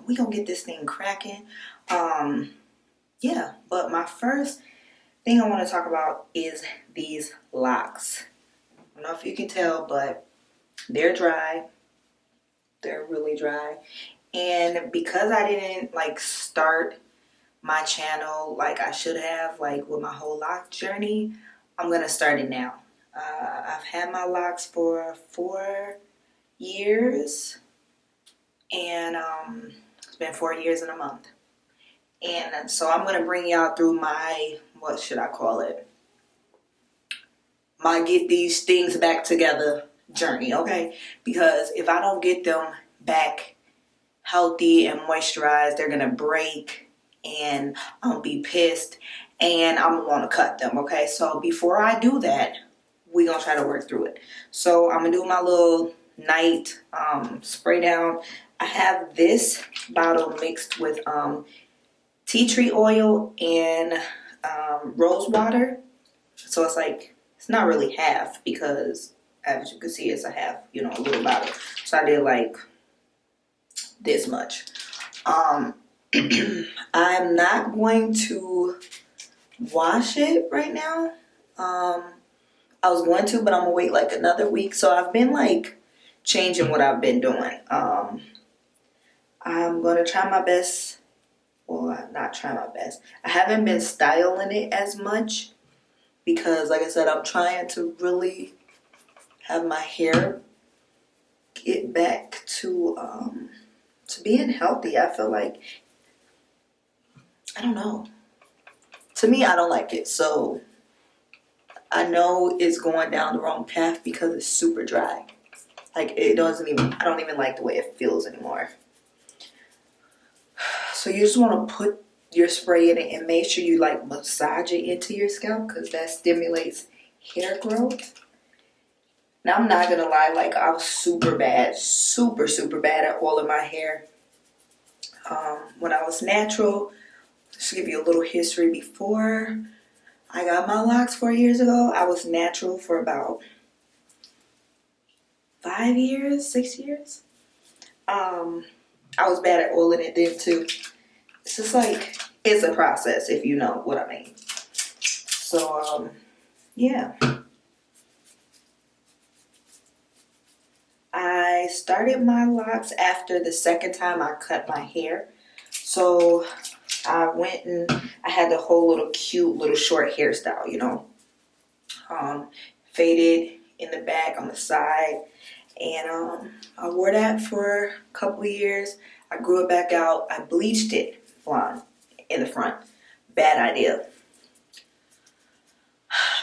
we gonna get this thing cracking. Yeah, but my first thing I want to talk about is these locks. I don't know if you can tell, but they're dry. They're really dry. And because I didn't like start my channel like I should have, like with my whole lock journey, I'm gonna start it now. I've had my locks for 4 years, and it's been 4 years in a month. And so I'm gonna bring y'all through my, what should I call it? My get these things back together journey, okay? Because if I don't get them back healthy and moisturized, they're gonna break and I'll be pissed and I'm gonna wanna cut them, okay? So before I do that, we're gonna try to work through it. So I'm gonna do my little night spray down. I have this bottle mixed with tea tree oil and rose water. So it's like, it's not really half because as you can see, it's a half, you know, a little bottle. So I did like this much. I'm not going to wash it right now. I was going to, but I'm gonna wait like another week. So I've been like changing what I've been doing. I'm gonna try my best. Well, not try my best. I haven't been styling it as much because, like I said, I'm trying to really have my hair get back to being healthy. I feel like, I don't know. To me, I don't like it. So I know it's going down the wrong path because it's super dry. Like it doesn't even, I don't even like the way it feels anymore. So you just want to put your spray in it and make sure you like massage it into your scalp because that stimulates hair growth. Now I'm not gonna lie, like I was super bad at oiling my hair when I was natural. Just to give you a little history, before I got my locks 4 years ago, I was natural for about 5 years, 6 years. I was bad at oiling it then too. It's just like, it's a process if you know what I mean. So, yeah. I started my locks after the second time I cut my hair. So I went and I had the whole little cute little short hairstyle, you know. Faded in the back on the side. And I wore that for a couple of years. I grew it back out. I bleached it blonde in the front. Bad idea.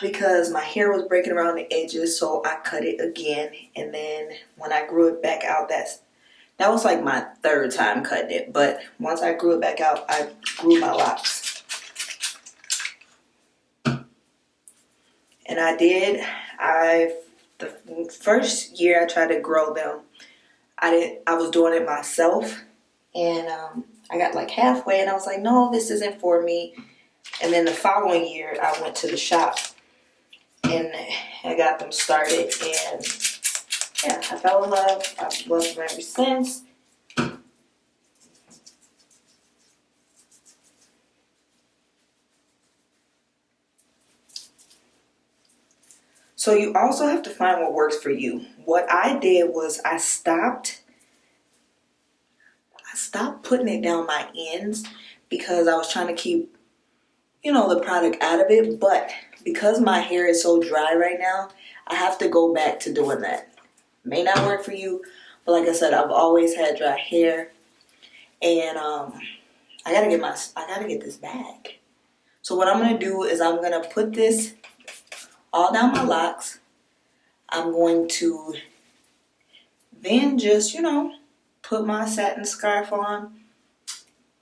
Because my hair was breaking around the edges, so I cut it again. And then when I grew it back out, that was like my third time cutting it. But once I grew it back out, I grew my locks. And I did. The first year I tried to grow them, I was doing it myself. And I got like halfway and I was like, no, this isn't for me. And then the following year, I went to the shop and I got them started. And yeah, I fell in love. I've loved them ever since. So you also have to find what works for you. What I did was I stopped putting it down my ends because I was trying to keep, you know, the product out of it. But because my hair is so dry right now, I have to go back to doing that. May not work for you, but like I said, I've always had dry hair, and I gotta get this back. So what I'm gonna do is I'm gonna put this all down my locks. I'm going to then just, you know, put my satin scarf on,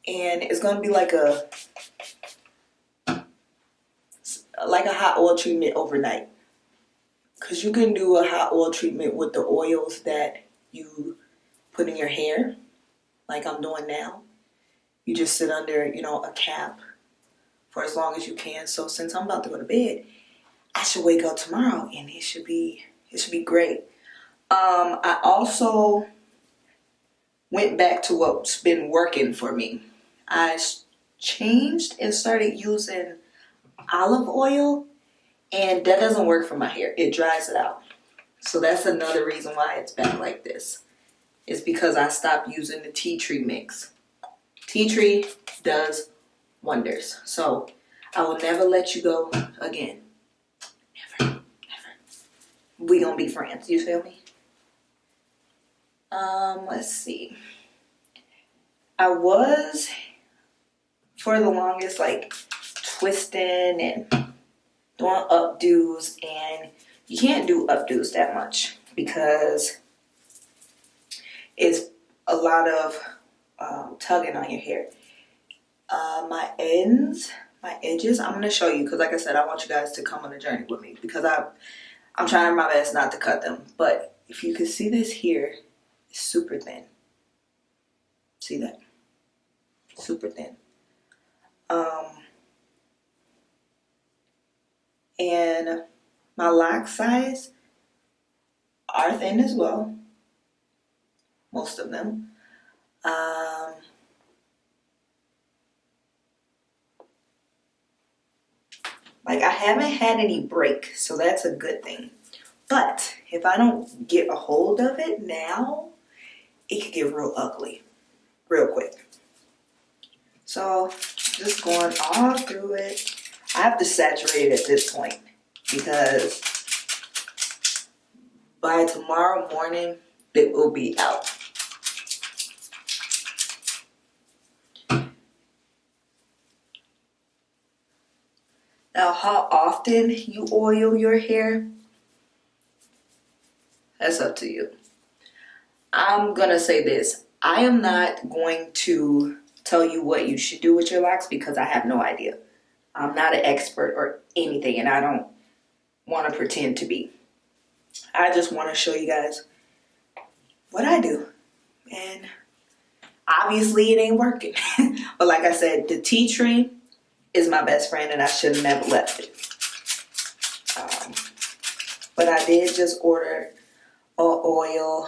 and it's gonna be like a hot oil treatment overnight. Because you can do a hot oil treatment with the oils that you put in your hair, like I'm doing now. You just sit under, you know, a cap for as long as you can. So since I'm about to go to bed, I should wake up tomorrow and it should be great. I also went back to what's been working for me. I changed and started using olive oil, and that doesn't work for my hair. It dries it out. So that's another reason why it's back like this. It's because I stopped using the tea tree mix. Tea tree does wonders. So I will never let you go again. Never, never. We gonna be friends, you feel me? Let's see. I was, for the longest, like twisting and doing updos, and you can't do updos that much because it's a lot of tugging on your hair. My edges, I'm going to show you because like I said, I want you guys to come on a journey with me because I'm trying my best not to cut them. But if you can see this here, it's super thin. See that? Super thin. And my lock size are thin as well. Most of them. Like I haven't had any break, so that's a good thing. But if I don't get a hold of it now, it could get real ugly real quick. So just going all through it. I have to saturate it at this point because by tomorrow morning it will be out. Now, how often you oil your hair, that's up to you. I'm gonna say this. I am not going to tell you what you should do with your locks because I have no idea. I'm not an expert or anything, and I don't want to pretend to be. I just want to show you guys what I do. And obviously it ain't working. But like I said, the tea tree is my best friend and I should have never left it. But I did just order oil.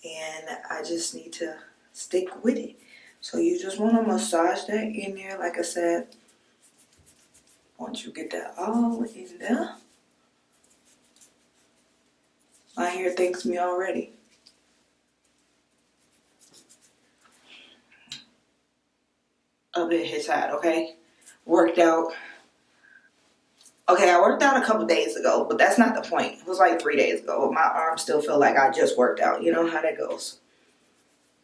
And I just need to stick with it. So you just want to massage that in there, like I said. Once you get that all in there. My hair thanks me already. A bit his side, okay? Worked out. Okay, I worked out a couple days ago, but that's not the point. It was like 3 days ago. My arms still feel like I just worked out. You know how that goes.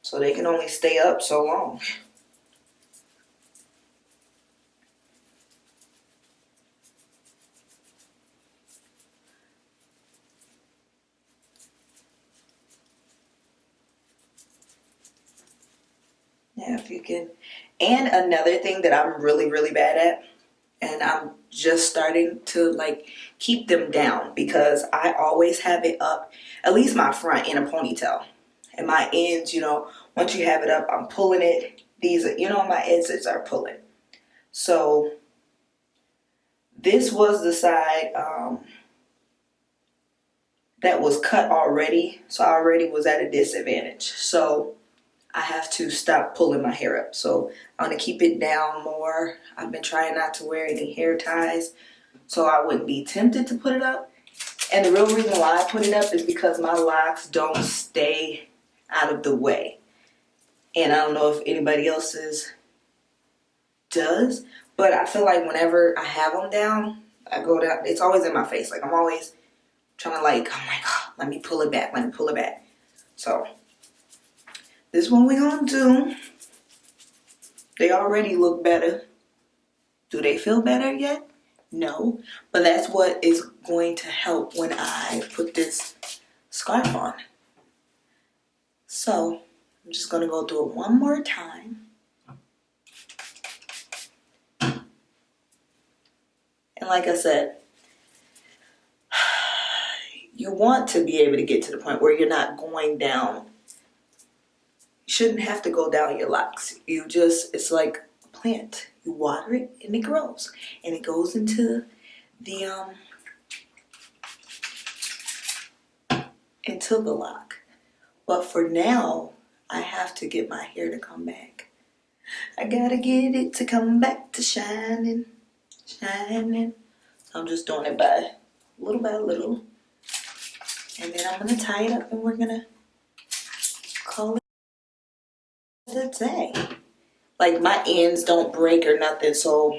So they can only stay up so long. Yeah, if you can. And another thing that I'm really, really bad at, and I'm just starting to like keep them down because I always have it up, at least my front, in a ponytail. And my ends, you know, once you have it up, I'm pulling it. These, you know, my edges are pulling. So this was the side that was cut already. So I already was at a disadvantage. So I have to stop pulling my hair up. So I'm going to keep it down more. I've been trying not to wear any hair ties so I wouldn't be tempted to put it up. And the real reason why I put it up is because my locks don't stay out of the way. And I don't know if anybody else's does, but I feel like whenever I have them down, I go down, it's always in my face. Like I'm always trying to like, oh my God, let me pull it back, let me pull it back. So this is what we're gonna do. They already look better. Do they feel better yet? No, but that's what is going to help when I put this scarf on. So I'm just gonna go through it one more time. And like I said, you want to be able to get to the point where you're not going down. You shouldn't have to go down your locks. You just, it's like a plant. You water it and it grows. And it goes into the lock. But for now, I have to get my hair to come back. I gotta get it to come back to shining, shining. So I'm just doing it by little. And then I'm gonna tie it up and we're gonna call it a day. Like my ends don't break or nothing, so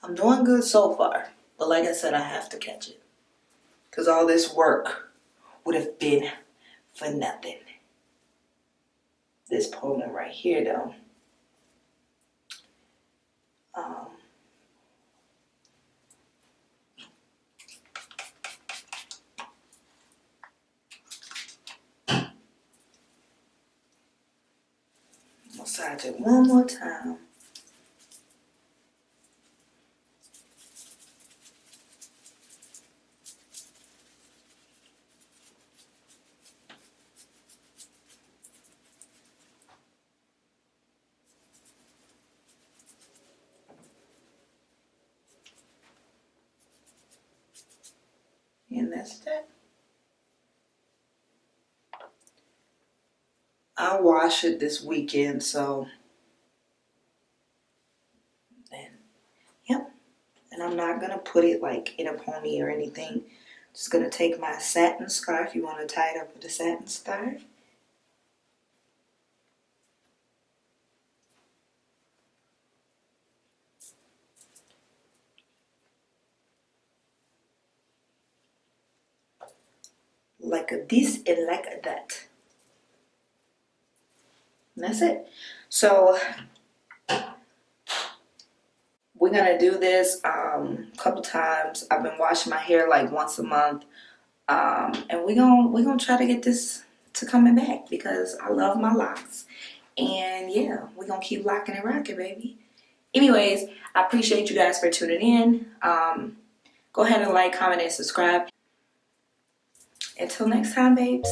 I'm doing good so far. But like I said, I have to catch it. Because all this work would have been for nothing. This pony right here though. Massage it one more time. And that's that. I'll wash it this weekend, so and yep. And I'm not gonna put it like in a pony or anything. Just gonna take my satin scarf. You want to tie it up with a satin scarf. Like this and like that. And that's it. So we're gonna do this a couple times. I've been washing my hair like once a month. And we're gonna try to get this to coming back because I love my locks. And yeah, we're gonna keep locking and rocking, baby. Anyways, I appreciate you guys for tuning in. Go ahead and like, comment, and subscribe. Until next time, babes.